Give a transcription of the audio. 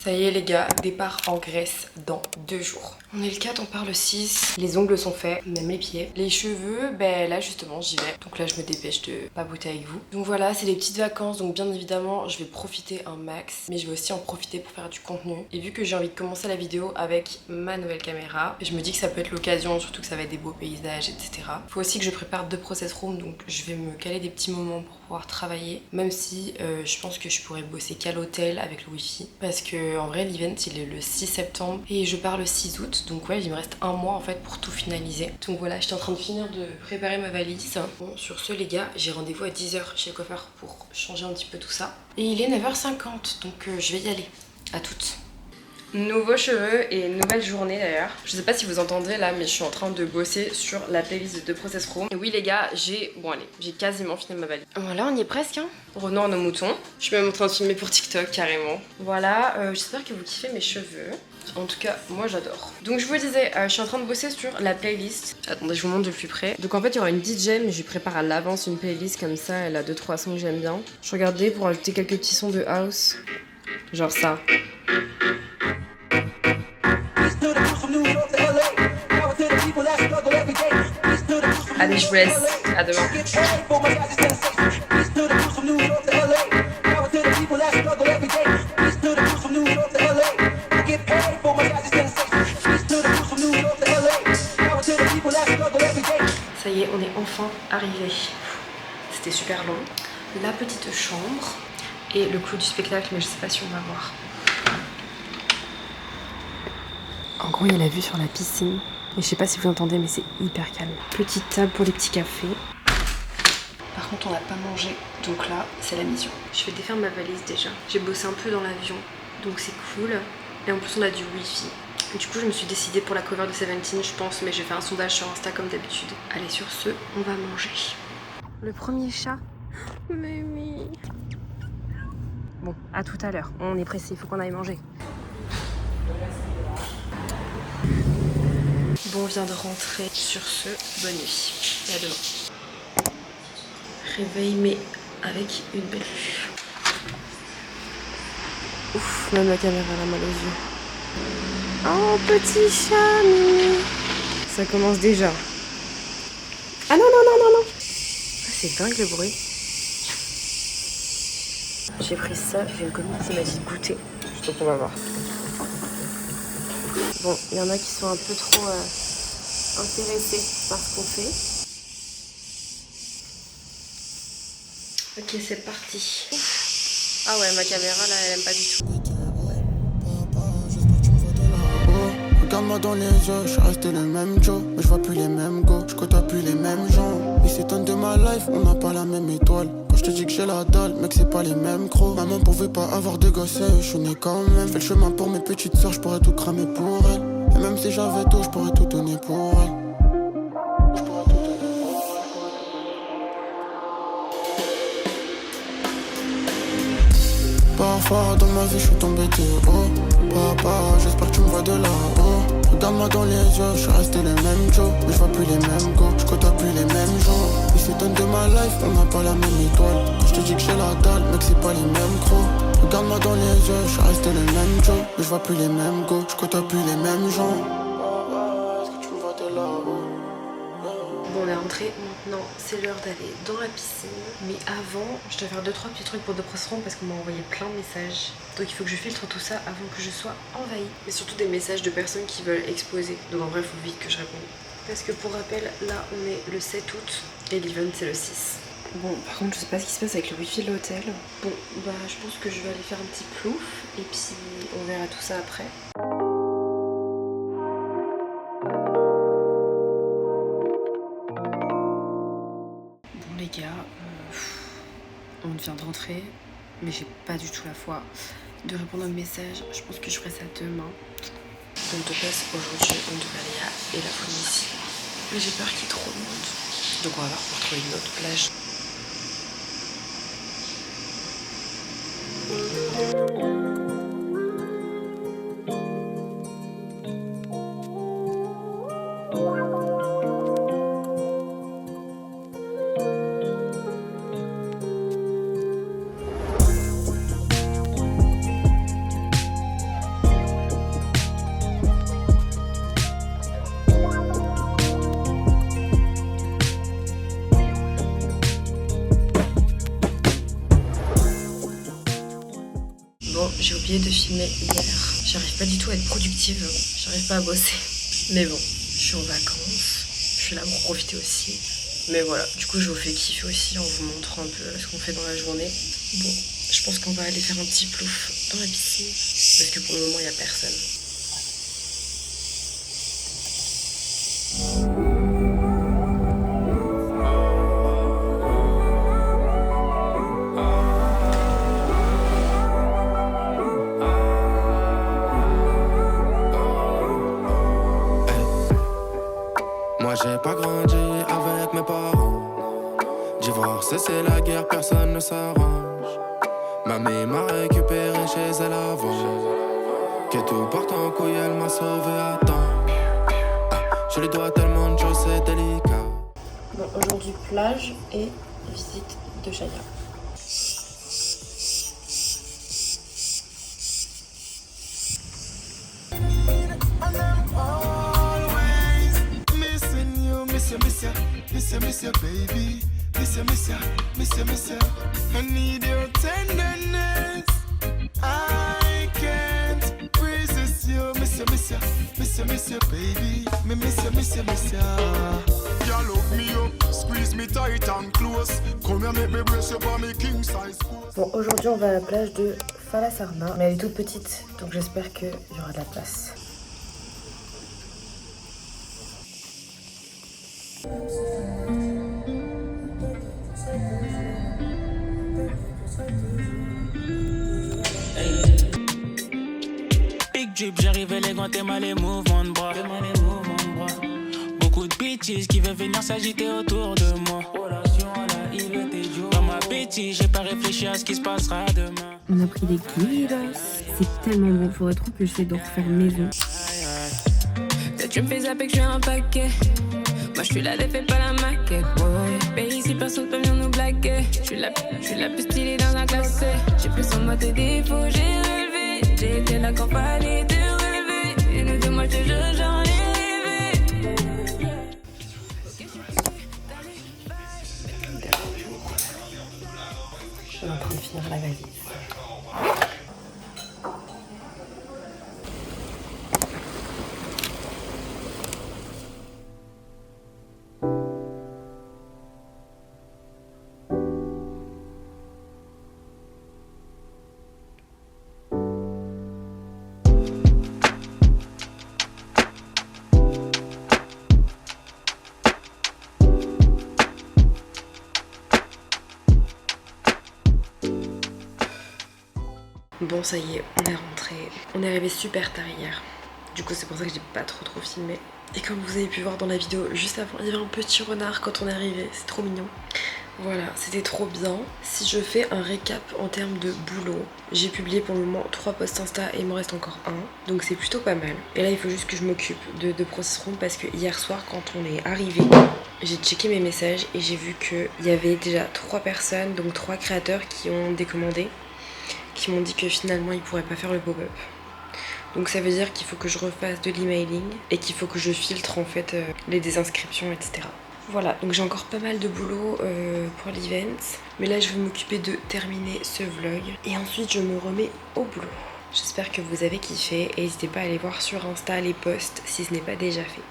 Ça y est les gars, départ en Grèce dans 2 jours. On est le 4, on part le 6. Les ongles sont faits, même les pieds. Les cheveux, ben là justement j'y vais. Donc là je me dépêche de papoter avec vous. Donc voilà, c'est les petites vacances, donc bien évidemment je vais profiter un max. Mais je vais aussi en profiter pour faire du contenu. Et vu que j'ai envie de commencer la vidéo avec ma nouvelle caméra, je me dis que ça peut être l'occasion, surtout que ça va être des beaux paysages, etc. Faut aussi que je prépare 2 process rooms, donc je vais me caler des petits moments pour pouvoir travailler. Même si je pense que je pourrais bosser qu'à l'hôtel avec le wifi. Parce que en vrai l'event il est le 6 septembre et je pars le 6 août. Donc ouais, il me reste un mois en fait pour tout finaliser. Donc voilà, j'étais en train de finir de préparer ma valise. Bon, sur ce les gars, j'ai rendez-vous à 10h chez le coiffeur pour changer un petit peu tout ça. Et il est 9h50, donc je vais y aller. À toutes. Nouveaux cheveux et nouvelle journée d'ailleurs. Je sais pas si vous entendez là, mais je suis en train de bosser sur la playlist de 2 process room. Et oui les gars, j'ai quasiment fini ma valise. Voilà, on y est presque hein. Revenons à nos moutons. Je suis même en train de filmer pour TikTok carrément. Voilà, j'espère que vous kiffez mes cheveux. En tout cas, moi j'adore. Donc je vous disais, je suis en train de bosser sur la playlist. Attendez, je vous montre de plus près. Donc en fait, il y aura une DJ, mais je lui prépare à l'avance une playlist comme ça. Elle a 2-3 sons que j'aime bien. Je regardais pour ajouter quelques petits sons de house. Genre ça. Allez, je vous laisse. À demain. Ça y est, on est enfin arrivé. C'était super long. La petite chambre et le clou du spectacle, mais je sais pas si on va voir. En gros, il y a la vue sur la piscine. Et je sais pas si vous entendez, mais c'est hyper calme. Petite table pour les petits cafés. Par contre, on n'a pas mangé, donc là, c'est la mission. Je vais défaire ma valise déjà. J'ai bossé un peu dans l'avion, donc c'est cool. Et en plus, on a du wifi. Du coup, je me suis décidée pour la cover de Seventeen, je pense, mais j'ai fait un sondage sur Insta comme d'habitude. Allez, sur ce, on va manger. Le premier chat. Mais oui. Bon, à tout à l'heure. On est pressé, il faut qu'on aille manger. Bon, on vient de rentrer. Sur ce, bonne nuit. Et à demain. Réveil, mais avec une belle vue. Ouf, même la caméra a mal aux yeux. Oh, petit chat, Mimi. Ça commence déjà. Ah non, non, non, non, non. Ah, c'est dingue le bruit. J'ai pris ça, j'ai une copine qui m'a dit de goûter. Donc on va voir. Bon, il y en a qui sont un peu trop intéressés par ce qu'on fait. Ok, c'est parti. Ah ouais, ma caméra là, elle aime pas du tout. Regarde-moi dans les yeux, je suis resté le même Joe. Mais je vois plus les mêmes go, je côtoie plus les mêmes gens. Ils s'étonnent de ma life, on n'a pas la même étoile. Quand je te dis que j'ai la dalle, mec c'est pas les mêmes crocs. Maman pouvait pas avoir de gosses, je suis né quand même. Fais le chemin pour mes petites soeurs, je pourrais tout cramer pour elles. Et même si j'avais tout, je pourrais tout donner pour elles. Parfois dans ma vie je suis tombé de haut. Papa, j'espère que tu me vois de là-haut. Regarde-moi dans les yeux, je suis resté le même Joe. Mais je vois plus les mêmes go, je côtoie plus les mêmes gens. Ils s'étonnent de ma life, on n'a pas la même étoile. Quand je te dis que j'ai la dalle, mec c'est pas les mêmes crocs. Regarde-moi dans les yeux, je suis resté le même Joe. Mais je vois plus les mêmes go, je côtoie plus les mêmes gens. Est-ce que tu me vois de là-haut? Bon, on est rentré, maintenant c'est l'heure d'aller dans la piscine. Mais avant, je dois faire 2-3 petits trucs pour 2 process parce qu'on m'a envoyé plein de messages. Donc il faut que je filtre tout ça avant que je sois envahie. Et surtout des messages de personnes qui veulent exposer. Donc en vrai, il faut vite que je réponde. Parce que pour rappel, là on est le 7 août et l'event c'est le 6. Bon, par contre, je sais pas ce qui se passe avec le wifi de l'hôtel. Bon, bah je pense que je vais aller faire un petit plouf et puis on verra tout ça après. Les gars, on vient de rentrer, mais j'ai pas du tout la foi de répondre aux messages. Je pense que je ferai ça demain. Donc de place, aujourd'hui, on devrait aller à Elaponie. Mais j'ai peur qu'il y ait trop de monde. Donc on va voir pour trouver une autre plage. oublié de filmer hier. J'arrive pas du tout à être productive, j'arrive pas à bosser. Mais bon, je suis en vacances, je suis là pour profiter aussi. Mais voilà, du coup je vous fais kiffer aussi en vous montrant un peu ce qu'on fait dans la journée. Bon, je pense qu'on va aller faire un petit plouf dans la piscine. Parce que pour le moment il n'y a personne. Moi j'ai pas grandi avec mes parents. Divorcé c'est la guerre, personne ne s'arrange. Mamie m'a récupéré chez elle avant. Que tout parte en couille, elle m'a sauvé à temps. Je lui dois tellement de choses, c'est délicat. Bon, aujourd'hui plage et visite de Chaya. Miss you, baby. Miss you. I need your tenderness. I can't resist you. Miss you, baby. Miss you. You love me up, squeeze me tight and close. Come here, make me brace you for me king size. Bon, aujourd'hui on va à la plage de Falasarna, mais elle est toute petite, donc j'espère qu'il y aura de la place. Big drip, j'arrive élégant, t'es mal les mouvements de bras. Beaucoup de bitches qui veulent venir s'agiter autour de moi. Dans ma bêtise, j'ai pas réfléchi à ce qui se passera demain. On a pris des kilos, c'est tellement bon, faudrait trop que j'essaie de refaire maison. Tu me fais zapper que je suis un paquet. Moi je suis la défaite, pas la maquette. Ouais. Et ici personne peut venir nous blaguer. Je suis la plus stylée dans un classé. J'ai plus en mode défaut, j'ai relevé. J'ai été là quand fallait te relever. Et nous deux, moi je te jure, j'en ai rêvé. Je suis en train de finir la valise. Bon, ça y est, on est rentré. On est arrivé super tard hier. Du coup, c'est pour ça que j'ai pas trop filmé. Et comme vous avez pu voir dans la vidéo juste avant, il y avait un petit renard quand on est arrivé. C'est trop mignon. Voilà, c'était trop bien. Si je fais un récap en termes de boulot, j'ai publié pour le moment 3 posts Insta et il me reste encore un. Donc c'est plutôt pas mal. Et là, il faut juste que je m'occupe de Process Room parce que hier soir, quand on est arrivé, j'ai checké mes messages et j'ai vu qu'il y avait déjà 3 personnes, donc 3 créateurs qui ont décommandé, qui m'ont dit que finalement ils pourraient pas faire le pop-up. Donc ça veut dire qu'il faut que je refasse de l'emailing et qu'il faut que je filtre en fait les désinscriptions, etc. Voilà, donc j'ai encore pas mal de boulot pour l'event, mais là je vais m'occuper de terminer ce vlog et ensuite je me remets au boulot. J'espère que vous avez kiffé et n'hésitez pas à aller voir sur Insta les posts si ce n'est pas déjà fait.